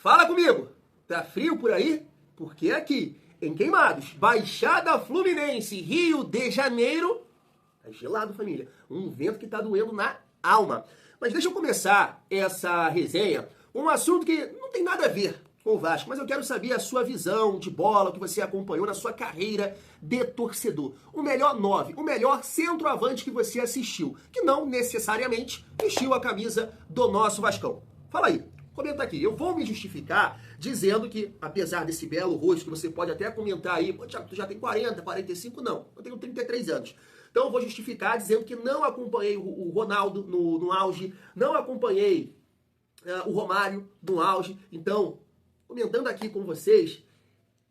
Fala comigo! Tá frio por aí? Porque aqui, em Queimados, Baixada Fluminense, Rio de Janeiro, tá gelado, família. Um vento que tá doendo na alma. Mas deixa eu começar essa resenha com um assunto que não tem nada a ver com o Vasco, mas eu quero saber a sua visão de bola, o que você acompanhou na sua carreira de torcedor. O melhor 9, o melhor centroavante que você assistiu, que não necessariamente vestiu a camisa do nosso Vascão. Fala aí. Comenta aqui. Eu vou me justificar dizendo que, apesar desse belo rosto, que você pode até comentar aí, pô, Thiago, tu já tem 40, 45? Não, eu tenho 33 anos. Então eu vou justificar dizendo que não acompanhei o Ronaldo no auge, não acompanhei o Romário no auge. Então, comentando aqui com vocês,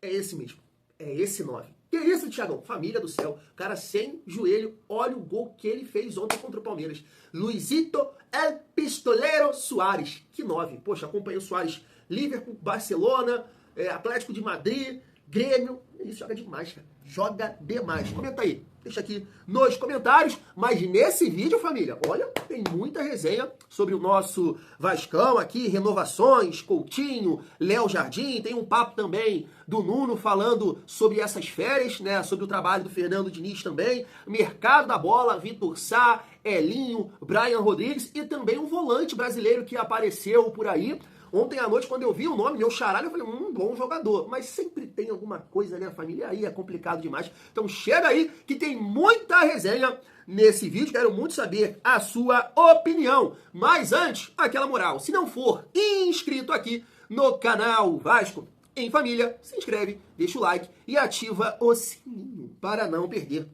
é esse mesmo. É esse 9. Que isso, Thiagão? Família do céu. Cara sem joelho, olha o gol que ele fez ontem contra o Palmeiras. Luizito El Pistoleiro Soares. Que 9. Poxa, acompanhei o Soares. Liverpool, Barcelona, Atlético de Madrid, Grêmio. Ele joga demais, cara. Joga demais. Comenta aí. Deixa aqui nos comentários. Mas nesse vídeo, família, olha, tem muita resenha sobre o nosso Vascão aqui. Renovações, Coutinho, Léo Jardim. Tem um papo também do Nuno falando sobre essas férias, né? Sobre o trabalho do Fernando Diniz também. Mercado da bola, Vitor Sá, Elinho, Brian Rodrigues. E também um volante brasileiro que apareceu por aí. Ontem à noite, quando eu vi o nome, meu charalho, eu falei, bom jogador. Mas sempre tem alguma coisa, né, família? Aí é complicado demais. Então chega aí que tem muita resenha nesse vídeo. Quero muito saber a sua opinião. Mas antes, aquela moral. Se não for inscrito aqui no canal Vasco em Família, se inscreve, deixa o like e ativa o sininho para não perder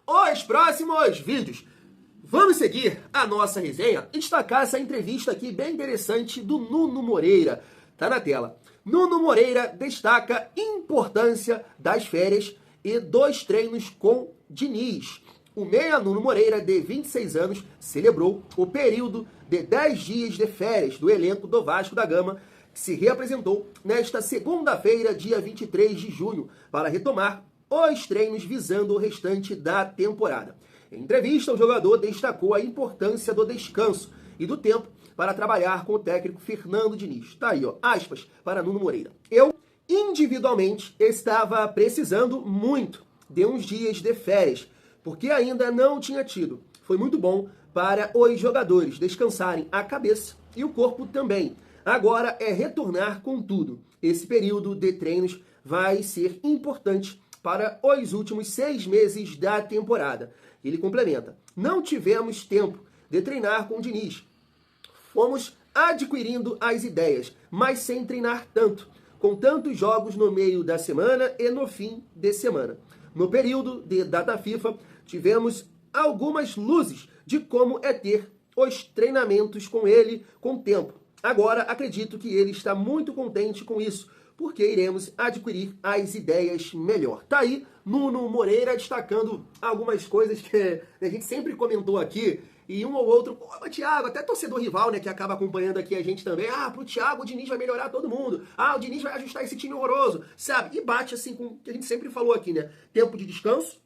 os próximos vídeos. Vamos seguir a nossa resenha e destacar essa entrevista aqui bem interessante do Nuno Moreira. Tá na tela. Nuno Moreira destaca a importância das férias e dos treinos com Diniz. O meia Nuno Moreira, de 26 anos, celebrou o período de 10 dias de férias do elenco do Vasco da Gama, que se reapresentou nesta segunda-feira, dia 23 de junho, para retomar os treinos visando o restante da temporada. Em entrevista, o jogador destacou a importância do descanso e do tempo para trabalhar com o técnico Fernando Diniz. Tá aí, ó, aspas para Nuno Moreira. Eu, individualmente, estava precisando muito de uns dias de férias, porque ainda não tinha tido. Foi muito bom para os jogadores descansarem a cabeça e o corpo também. Agora é retornar com tudo. Esse período de treinos vai ser importante para os últimos 6 meses da temporada. Ele complementa: não tivemos tempo de treinar com o Diniz. Fomos adquirindo as ideias, mas sem treinar tanto, com tantos jogos no meio da semana e no fim de semana. No período de data FIFA, tivemos algumas luzes de como é ter os treinamentos com ele com tempo. Agora acredito que ele está muito contente com isso, porque iremos adquirir as ideias melhor. Tá aí Nuno Moreira destacando algumas coisas que a gente sempre comentou aqui, e um ou outro, pô, Thiago, até torcedor rival, né, que acaba acompanhando aqui a gente também, pro Thiago o Diniz vai melhorar todo mundo, o Diniz vai ajustar esse time horroroso, sabe? E bate assim com o que a gente sempre falou aqui, né? Tempo de descanso,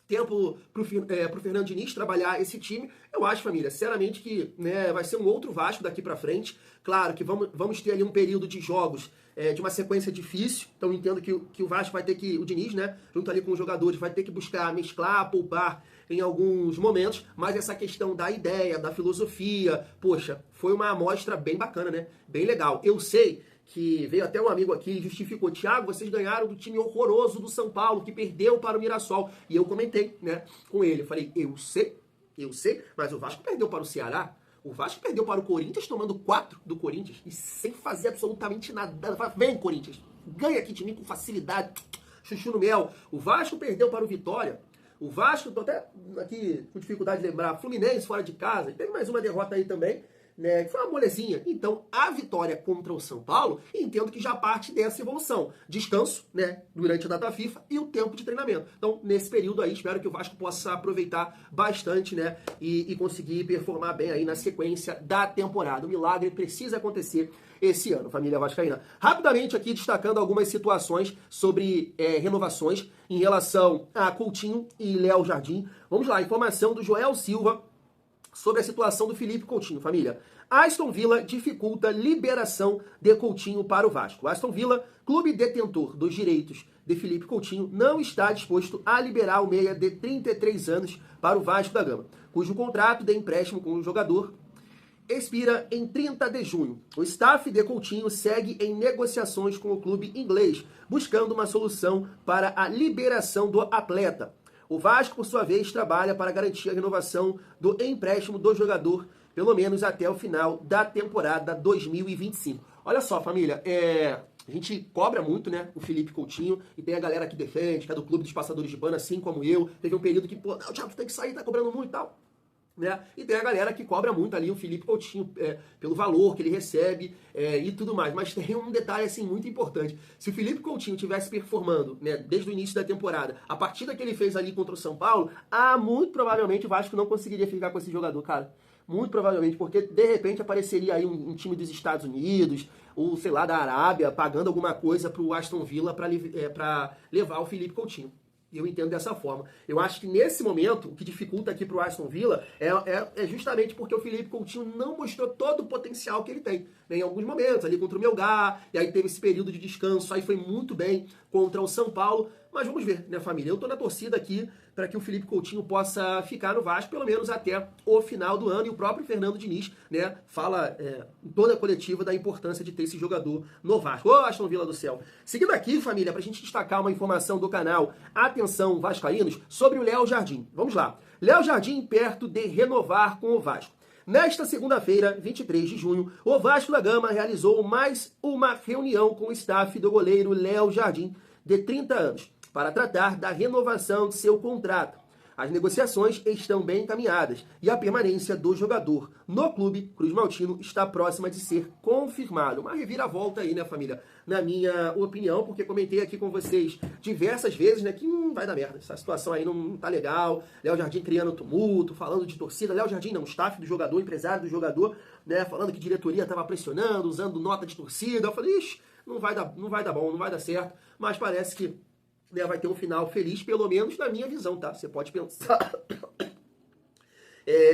tempo pro Fernando Diniz trabalhar esse time. Eu acho, família, sinceramente que, né, vai ser um outro Vasco daqui pra frente. Claro que vamos ter ali um período de jogos de uma sequência difícil. Então entendo que o Vasco vai ter que, o Diniz, né, junto ali com os jogadores, vai ter que buscar mesclar, poupar em alguns momentos. Mas essa questão da ideia, da filosofia, poxa, foi uma amostra bem bacana, né? Bem legal. Eu sei que veio até um amigo aqui e justificou: Thiago, vocês ganharam do time horroroso do São Paulo, que perdeu para o Mirassol. E eu comentei, né, com ele. Eu falei, eu sei, mas o Vasco perdeu para o Ceará. O Vasco perdeu para o Corinthians, tomando 4 do Corinthians e sem fazer absolutamente nada. Vem, Corinthians, ganha aqui de mim com facilidade, chuchu no mel. O Vasco perdeu para o Vitória. O Vasco, tô até aqui com dificuldade de lembrar, Fluminense fora de casa. E teve mais uma derrota aí também, né, que foi uma molezinha. Então, a vitória contra o São Paulo, entendo que já parte dessa evolução. Descanso, né, durante a data FIFA e o tempo de treinamento. Então, nesse período aí, espero que o Vasco possa aproveitar bastante, né, e conseguir performar bem aí na sequência da temporada. O milagre precisa acontecer esse ano, família vascaína. Rapidamente aqui, destacando algumas situações sobre renovações em relação a Coutinho e Léo Jardim. Vamos lá, informação do Joel Silva, sobre a situação do Felipe Coutinho, família. Aston Villa dificulta liberação de Coutinho para o Vasco. Aston Villa, clube detentor dos direitos de Felipe Coutinho, não está disposto a liberar o meia de 33 anos para o Vasco da Gama, cujo contrato de empréstimo com o jogador expira em 30 de junho. O staff de Coutinho segue em negociações com o clube inglês, buscando uma solução para a liberação do atleta. O Vasco, por sua vez, trabalha para garantir a renovação do empréstimo do jogador, pelo menos até o final da temporada 2025. Olha só, família, a gente cobra muito, né, o Felipe Coutinho, e tem a galera que defende, que é do Clube dos Passadores de Pano, assim como eu. Teve um período que, pô, não, Thiago, tu tem que sair, tá cobrando muito e tal. Né? E tem a galera que cobra muito ali o Felipe Coutinho pelo valor que ele recebe e tudo mais. Mas tem um detalhe assim muito importante. Se o Felipe Coutinho tivesse performando, né, desde o início da temporada, a partida que ele fez ali contra o São Paulo, muito provavelmente o Vasco não conseguiria ficar com esse jogador, cara. Muito provavelmente, porque de repente apareceria aí um time dos Estados Unidos, ou sei lá, da Arábia, pagando alguma coisa pro Aston Villa para levar o Felipe Coutinho. E eu entendo dessa forma. Eu acho que nesse momento, o que dificulta aqui pro Aston Villa é justamente porque o Felipe Coutinho não mostrou todo o potencial que ele tem. Né? Em alguns momentos, ali contra o Melgar, e aí teve esse período de descanso, aí foi muito bem contra o São Paulo. Mas vamos ver, né, família? Eu tô na torcida aqui para que o Felipe Coutinho possa ficar no Vasco, pelo menos até o final do ano. E o próprio Fernando Diniz, né, fala em toda a coletiva da importância de ter esse jogador no Vasco. Ô, Aston Villa do céu! Seguindo aqui, família, pra gente destacar uma informação do canal Atenção Vascaínos sobre o Léo Jardim. Vamos lá. Léo Jardim perto de renovar com o Vasco. Nesta segunda-feira, 23 de junho, o Vasco da Gama realizou mais uma reunião com o staff do goleiro Léo Jardim, de 30 anos, para tratar da renovação de seu contrato. As negociações estão bem encaminhadas e a permanência do jogador no clube Cruz Maltino está próxima de ser confirmado. Uma reviravolta aí, né, família? Na minha opinião, porque comentei aqui com vocês diversas vezes, né, que vai dar merda. Essa situação aí não tá legal. Léo Jardim criando tumulto, falando de torcida. Léo Jardim não, staff do jogador, empresário do jogador, né, falando que diretoria estava pressionando, usando nota de torcida. Eu falei, ixi, não vai dar bom, não vai dar certo. Mas parece que, né, vai ter um final feliz, pelo menos na minha visão, tá? Você pode pensar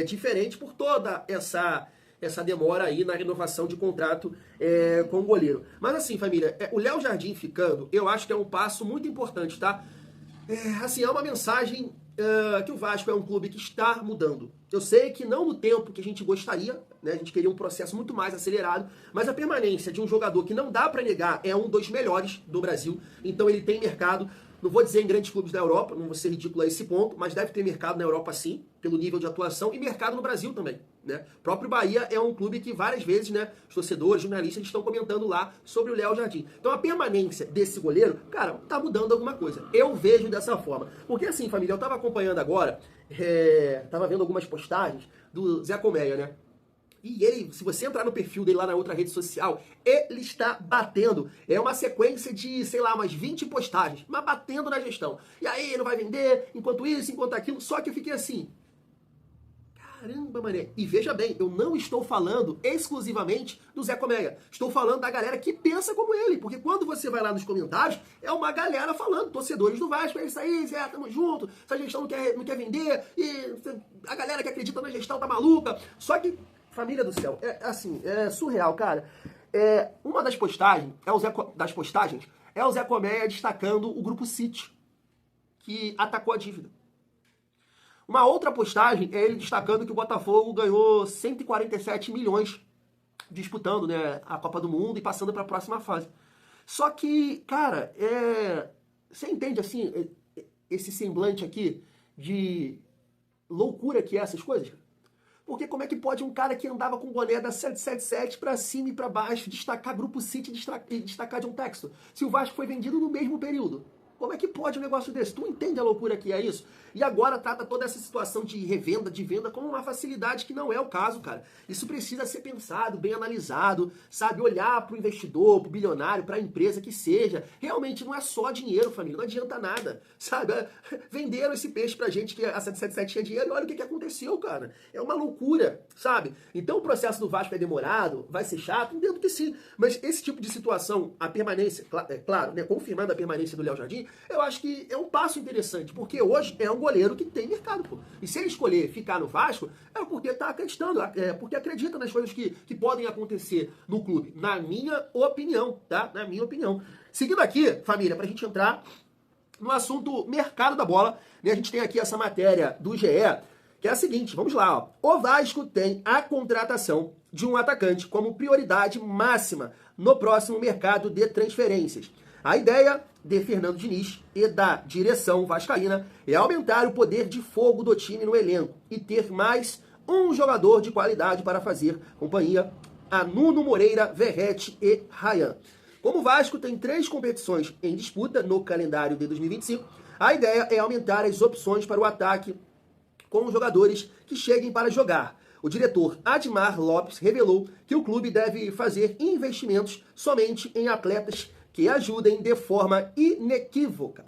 diferente por toda essa demora aí na renovação de contrato com o goleiro. Mas assim, família, o Léo Jardim ficando, eu acho que é um passo muito importante, tá? Assim, é uma mensagem que o Vasco é um clube que está mudando. Eu sei que não no tempo que a gente gostaria, né? A gente queria um processo muito mais acelerado, mas a permanência de um jogador que não dá para negar é um dos melhores do Brasil, então ele tem mercado. Não vou dizer em grandes clubes da Europa, não vou ser ridículo a esse ponto, mas deve ter mercado na Europa sim, pelo nível de atuação, e mercado no Brasil também, né? O próprio Bahia é um clube que várias vezes, né, os torcedores, jornalistas estão comentando lá sobre o Léo Jardim. Então a permanência desse goleiro, cara, tá mudando alguma coisa. Eu vejo dessa forma. Porque assim, família, eu tava acompanhando agora, tava vendo algumas postagens do Zé Colmeia, né? E ele, se você entrar no perfil dele lá na outra rede social, ele está batendo. É uma sequência de, sei lá, umas 20 postagens, mas batendo na gestão. E aí ele não vai vender, enquanto isso, enquanto aquilo. Só que eu fiquei assim, caramba, mané. E veja bem, eu não estou falando exclusivamente do Zé Colmeia. Estou falando da galera que pensa como ele. Porque quando você vai lá nos comentários, é uma galera falando, torcedores do Vasco, é isso aí, Zé, tamo junto, essa gestão não quer vender, e a galera que acredita na gestão tá maluca. Só que, família do céu, é surreal, cara. Uma das postagens é o Zé Colmeia destacando o Grupo City, que atacou a dívida. Uma outra postagem é ele destacando que o Botafogo ganhou 147 milhões disputando, né, a Copa do Mundo e passando para a próxima fase. Só que, cara, você entende assim esse semblante aqui de loucura que é essas coisas? Porque como é que pode um cara que andava com o boné da 777 pra cima e pra baixo destacar Grupo City e destacar John Textor? Se o Vasco foi vendido no mesmo período. Como é que pode um negócio desse? Tu entende a loucura que é isso? E agora trata toda essa situação de revenda, de venda, como uma facilidade que não é o caso, cara. Isso precisa ser pensado, bem analisado, sabe? Olhar pro investidor, pro bilionário, pra empresa que seja. Realmente não é só dinheiro, família, não adianta nada, sabe? Venderam esse peixe pra gente que a 777 tinha dinheiro e olha o que aconteceu, cara. É uma loucura, sabe? Então o processo do Vasco é demorado, vai ser chato, entendo que sim. Mas esse tipo de situação, a permanência, claro, né, confirmando a permanência do Léo Jardim, aí, eu acho que é um passo interessante, porque hoje é um goleiro que tem mercado, pô. E se ele escolher ficar no Vasco, é porque tá acreditando, porque acredita nas coisas que podem acontecer no clube, na minha opinião, tá? Na minha opinião. Seguindo aqui, família, pra gente entrar no assunto mercado da bola, né? A gente tem aqui essa matéria do GE, que é a seguinte, vamos lá, ó. O Vasco tem a contratação de um atacante como prioridade máxima no próximo mercado de transferências. A ideia de Fernando Diniz e da direção vascaína é aumentar o poder de fogo do time no elenco e ter mais um jogador de qualidade para fazer companhia a Nuno Moreira, Verratti e Ryan. Como o Vasco tem 3 competições em disputa no calendário de 2025, a ideia é aumentar as opções para o ataque com jogadores que cheguem para jogar. O diretor Admar Lopes revelou que o clube deve fazer investimentos somente em atletas que ajudem de forma inequívoca.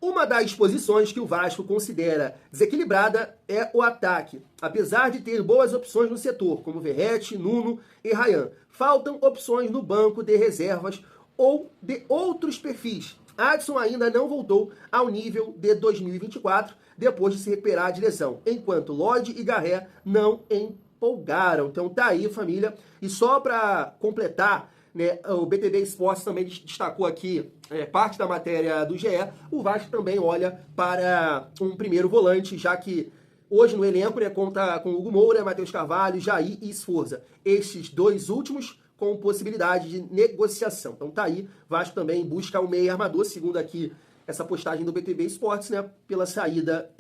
Uma das posições que o Vasco considera desequilibrada é o ataque. Apesar de ter boas opções no setor, como Verratti, Nuno e Ryan, faltam opções no banco de reservas ou de outros perfis. Adson ainda não voltou ao nível de 2024, depois de se recuperar de lesão, enquanto Lloyd e Garré não empolgaram. Então tá aí, família. E só para completar, né, o BTB Esportes também destacou aqui parte da matéria do GE. O Vasco também olha para um primeiro volante, já que hoje no elenco, né, conta com Hugo Moura, Matheus Carvalho, Jair e Sforza. Estes 2 últimos com possibilidade de negociação. Então tá aí, Vasco também busca o meio armador, segundo aqui essa postagem do BTB Esportes, né, pela saída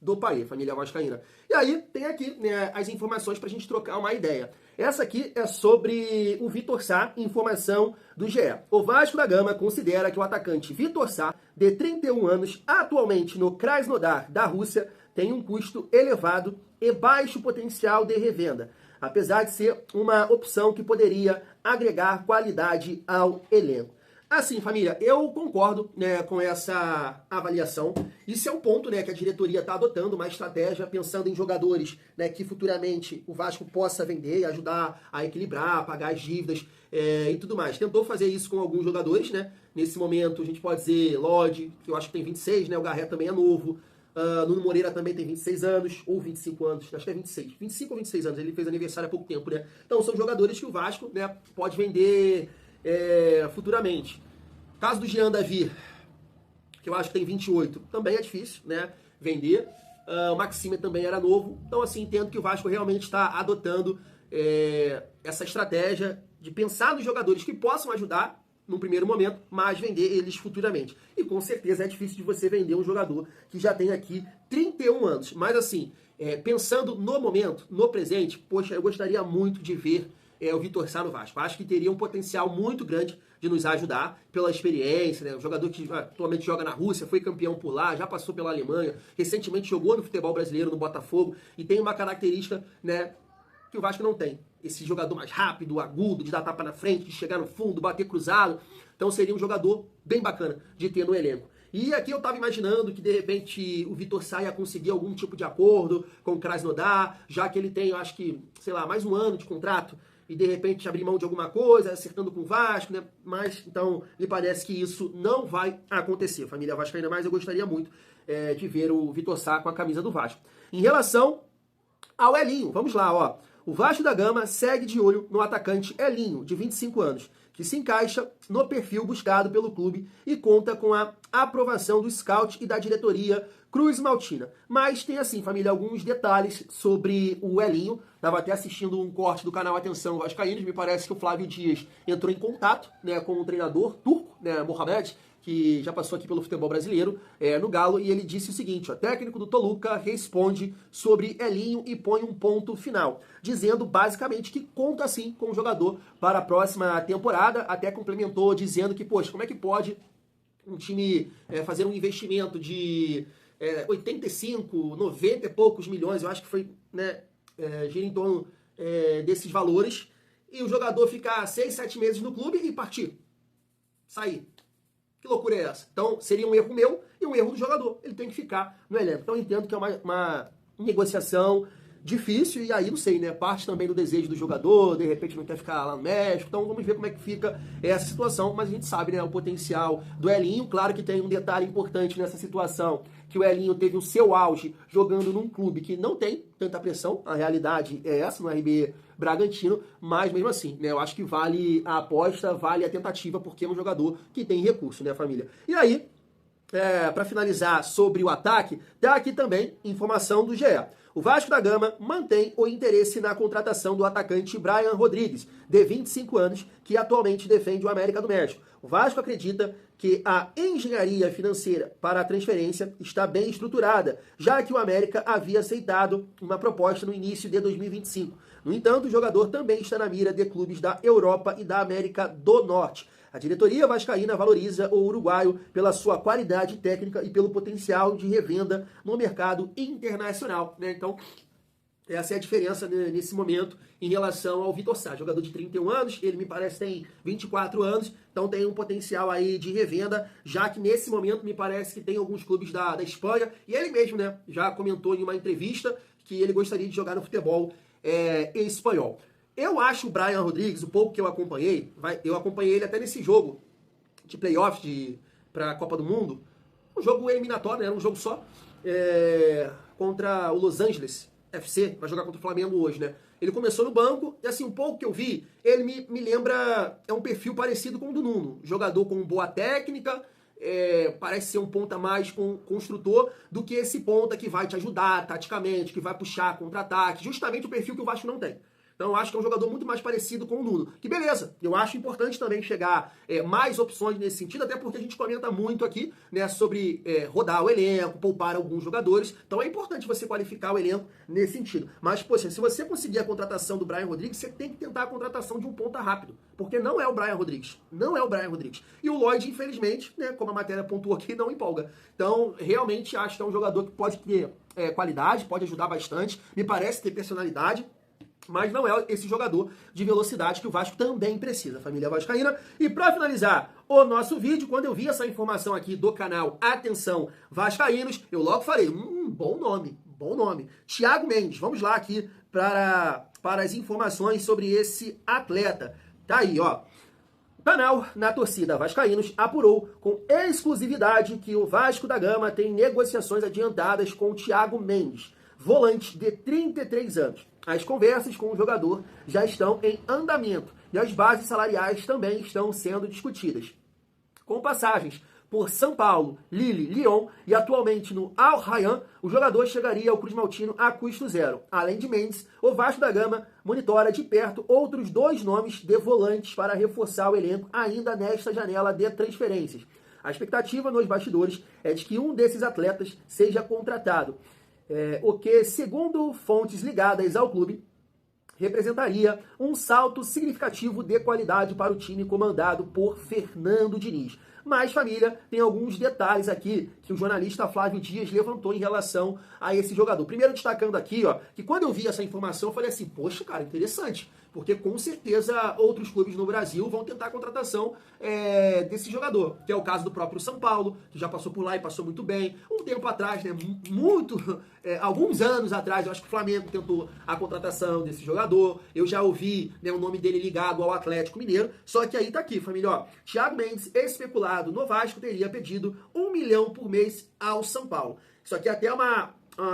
do Paê, família vascaína. E aí tem aqui, né, as informações pra gente trocar uma ideia. Essa aqui é sobre o Vitor Sá, informação do GE. O Vasco da Gama considera que o atacante Vitor Sá, de 31 anos, atualmente no Krasnodar da Rússia, tem um custo elevado e baixo potencial de revenda, apesar de ser uma opção que poderia agregar qualidade ao elenco. Assim, família, eu concordo, né, com essa avaliação. Isso é um ponto, né, que a diretoria está adotando, uma estratégia pensando em jogadores, né, que futuramente o Vasco possa vender, ajudar a equilibrar, pagar as dívidas e tudo mais. Tentou fazer isso com alguns jogadores, né? Nesse momento a gente pode dizer Lloyd, que eu acho que tem 26, né? O Garré também é novo. Nuno Moreira também tem 26 anos, ou 25 anos, acho que é 26. 25 ou 26 anos, ele fez aniversário há pouco tempo, né? Então são jogadores que o Vasco, né, pode vender futuramente. Caso do Jean Davi, que eu acho que tem 28, também é difícil, né, vender. O Maxime também era novo. Então, assim, entendo que o Vasco realmente está adotando essa estratégia de pensar nos jogadores que possam ajudar num primeiro momento, mas vender eles futuramente. E com certeza é difícil de você vender um jogador que já tem aqui 31 anos. Mas assim, pensando no momento, no presente, poxa, eu gostaria muito de ver o Vitor Sá no Vasco. Acho que teria um potencial muito grande de nos ajudar pela experiência, né? Um jogador que atualmente joga na Rússia, foi campeão por lá, já passou pela Alemanha, recentemente jogou no futebol brasileiro, no Botafogo, e tem uma característica, né, que o Vasco não tem. Esse jogador mais rápido, agudo, de dar tapa na frente, de chegar no fundo, bater cruzado. Então seria um jogador bem bacana de ter no elenco. E aqui eu tava imaginando que de repente o Vitor Sá ia conseguir algum tipo de acordo com o Krasnodar, já que ele tem, eu acho que, sei lá, mais um ano de contrato, e de repente abrir mão de alguma coisa, acertando com o Vasco, né? Mas, então, me parece que isso não vai acontecer. Família vascaína, mas eu gostaria muito de ver o Vitor Sá com a camisa do Vasco. Em relação ao Elinho, vamos lá, ó. O Vasco da Gama segue de olho no atacante Elinho, de 25 anos, que se encaixa no perfil buscado pelo clube e conta com a aprovação do scout e da diretoria Cruz Maltina. Mas tem assim, família, alguns detalhes sobre o Elinho. Estava até assistindo um corte do canal Atenção Vascaínos, me parece que o Flávio Dias entrou em contato, né, com um treinador turco, né, Mohamed, que já passou aqui pelo futebol brasileiro, no Galo, e ele disse o seguinte, ó, técnico do Toluca responde sobre Elinho e põe um ponto final, dizendo basicamente que conta sim com o jogador para a próxima temporada, até complementou dizendo que, poxa, como é que pode um time fazer um investimento de 85, 90 e poucos milhões, eu acho que foi, né, gira em torno desses valores, e o jogador ficar 6, 7 meses no clube e partir, sair. Que loucura é essa? Então, seria um erro meu e um erro do jogador. Ele tem que ficar no elenco. Então, eu entendo que é uma negociação difícil, e aí não sei, né? Parte também do desejo do jogador, de repente não quer ficar lá no México, então vamos ver como é que fica essa situação, mas a gente sabe, né, o potencial do Elinho. Claro que tem um detalhe importante nessa situação, que o Elinho teve o seu auge jogando num clube que não tem tanta pressão, a realidade é essa, no RB Bragantino, mas mesmo assim, né, eu acho que vale a aposta, vale a tentativa, porque é um jogador que tem recurso, né, família? E aí, para finalizar sobre o ataque, dá aqui também informação do GE. O Vasco da Gama mantém o interesse na contratação do atacante Brian Rodrigues, de 25 anos, que atualmente defende o América do México. O Vasco acredita que a engenharia financeira para a transferência está bem estruturada, já que o América havia aceitado uma proposta no início de 2025. No entanto, o jogador também está na mira de clubes da Europa e da América do Norte. A diretoria vascaína valoriza o uruguaio pela sua qualidade técnica e pelo potencial de revenda no mercado internacional, né? Então, essa é a diferença, né, nesse momento em relação ao Vitor Sá, jogador de 31 anos, ele me parece tem 24 anos, então tem um potencial aí de revenda, já que nesse momento me parece que tem alguns clubes da Espanha, e ele mesmo, né, já comentou em uma entrevista que ele gostaria de jogar no futebol espanhol. Eu acho o Brian Rodrigues, o pouco que eu acompanhei ele até nesse jogo de playoffs para a Copa do Mundo, um jogo eliminatório, né, era um jogo só, contra o Los Angeles FC, vai jogar contra o Flamengo hoje, né? Ele começou no banco, e assim, um pouco que eu vi, ele me lembra, é um perfil parecido com o do Nuno, jogador com boa técnica, parece ser um ponta mais construtor do que esse ponta que vai te ajudar taticamente, que vai puxar contra-ataque, justamente o perfil que o Vasco não tem. Então eu acho que é um jogador muito mais parecido com o Nuno. Que beleza, eu acho importante também chegar mais opções nesse sentido, até porque a gente comenta muito aqui, né, sobre rodar o elenco, poupar alguns jogadores. Então é importante você qualificar o elenco nesse sentido. Mas, poxa, se você conseguir a contratação do Brian Rodrigues, você tem que tentar a contratação de um ponta rápido. Porque não é o Brian Rodrigues. Não é o Brian Rodrigues. E o Lloyd, infelizmente, né, como a matéria pontuou aqui, não empolga. Então, realmente acho que é um jogador que pode ter qualidade, pode ajudar bastante. Me parece ter personalidade. Mas não é esse jogador de velocidade que o Vasco também precisa, família vascaína. E para finalizar o nosso vídeo, quando eu vi essa informação aqui do canal Atenção Vascaínos, eu logo falei, bom nome. Thiago Mendes, vamos lá aqui para as informações sobre esse atleta. Tá aí, ó. O canal Na Torcida Vascaínos apurou com exclusividade que o Vasco da Gama tem negociações adiantadas com o Thiago Mendes, volante de 33 anos. As conversas com o jogador já estão em andamento e as bases salariais também estão sendo discutidas. Com passagens por São Paulo, Lille, Lyon e atualmente no Al Rayyan, o jogador chegaria ao Cruz Maltino a custo zero. Além de Mendes, o Vasco da Gama monitora de perto outros 2 nomes de volantes para reforçar o elenco ainda nesta janela de transferências. A expectativa nos bastidores é de que um desses atletas seja contratado. O que, segundo fontes ligadas ao clube, representaria um salto significativo de qualidade para o time comandado por Fernando Diniz. Mas, família, tem alguns detalhes aqui que o jornalista Flávio Dias levantou em relação a esse jogador. Primeiro, destacando aqui, ó, que quando eu vi essa informação, eu falei assim, poxa, cara, interessante. Porque, com certeza, outros clubes no Brasil vão tentar a contratação desse jogador. Que é o caso do próprio São Paulo, que já passou por lá e passou muito bem. Um tempo atrás, né, alguns anos atrás, eu acho que o Flamengo tentou a contratação desse jogador. Eu já ouvi, né, o nome dele ligado ao Atlético Mineiro. Só que aí tá aqui, família, ó. Thiago Mendes, especulado no Vasco, teria pedido 1 milhão por mês ao São Paulo. Isso aqui até é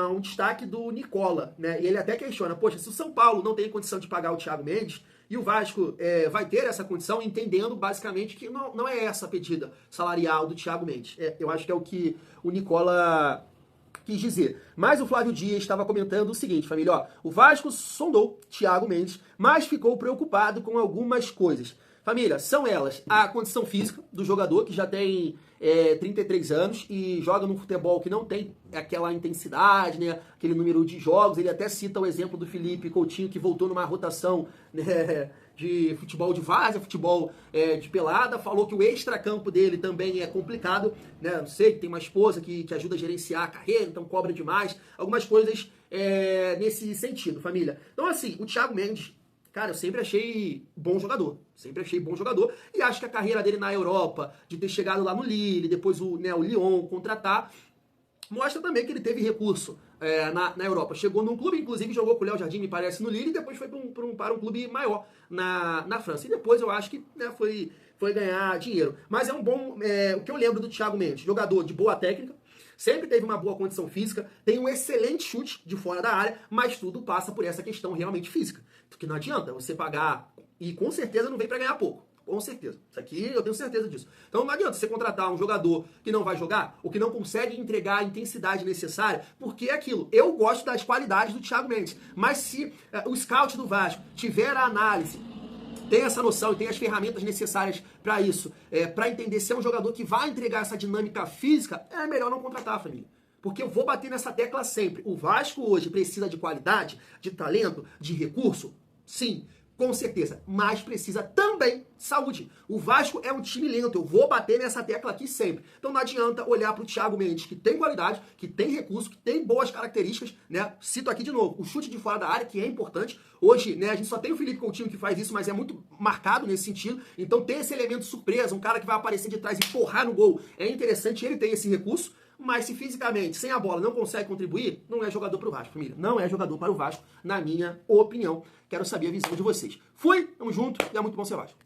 um destaque do Nicola, né? E ele até questiona, poxa, se o São Paulo não tem condição de pagar o Thiago Mendes e o Vasco vai ter essa condição, entendendo basicamente que não é essa a pedida salarial do Thiago Mendes. Eu acho que é o que o Nicola quis dizer. Mas o Flávio Dias estava comentando o seguinte, família, ó, o Vasco sondou Thiago Mendes, mas ficou preocupado com algumas coisas. Família, são elas a condição física do jogador, que já tem 33 anos e joga num futebol que não tem aquela intensidade, né, aquele número de jogos. Ele até cita o exemplo do Felipe Coutinho, que voltou numa rotação, né, de futebol de várzea, futebol de pelada. Falou que o extracampo dele também é complicado, né, não sei, tem uma esposa que ajuda a gerenciar a carreira, então cobra demais. Algumas coisas nesse sentido, família. Então, assim, o Thiago Mendes, cara, eu sempre achei bom jogador. E acho que a carreira dele na Europa, de ter chegado lá no Lille, depois o Lyon contratar, mostra também que ele teve recurso na Europa. Chegou num clube, inclusive jogou com o Léo Jardim, me parece, no Lille, e depois foi para um clube maior na França. E depois eu acho que né, foi ganhar dinheiro. Mas é um bom... o que eu lembro do Thiago Mendes, jogador de boa técnica, sempre teve uma boa condição física, tem um excelente chute de fora da área, mas tudo passa por essa questão realmente física. Porque não adianta você pagar, e com certeza não vem para ganhar pouco. Com certeza. Isso aqui eu tenho certeza disso. Então não adianta você contratar um jogador que não vai jogar, ou que não consegue entregar a intensidade necessária, porque é aquilo. Eu gosto das qualidades do Thiago Mendes, mas se o scout do Vasco tiver a análise, tem essa noção e tem as ferramentas necessárias para isso, para entender se é um jogador que vai entregar essa dinâmica física, é melhor não contratar, família. Porque eu vou bater nessa tecla sempre. O Vasco hoje precisa de qualidade, de talento, de recurso? Sim, com certeza. Mas precisa também saúde. O Vasco é um time lento. Eu vou bater nessa tecla aqui sempre. Então não adianta olhar para o Thiago Mendes, que tem qualidade, que tem recurso, que tem boas características, né? Cito aqui de novo, o chute de fora da área, que é importante. Hoje, né, a gente só tem o Felipe Coutinho que faz isso, mas é muito marcado nesse sentido. Então tem esse elemento surpresa, um cara que vai aparecer de trás e porrar no gol. É interessante, ele tem esse recurso. Mas se fisicamente, sem a bola, não consegue contribuir, não é jogador para o Vasco, família. Não é jogador para o Vasco, na minha opinião. Quero saber a visão de vocês. Fui, tamo junto e é muito bom ser Vasco.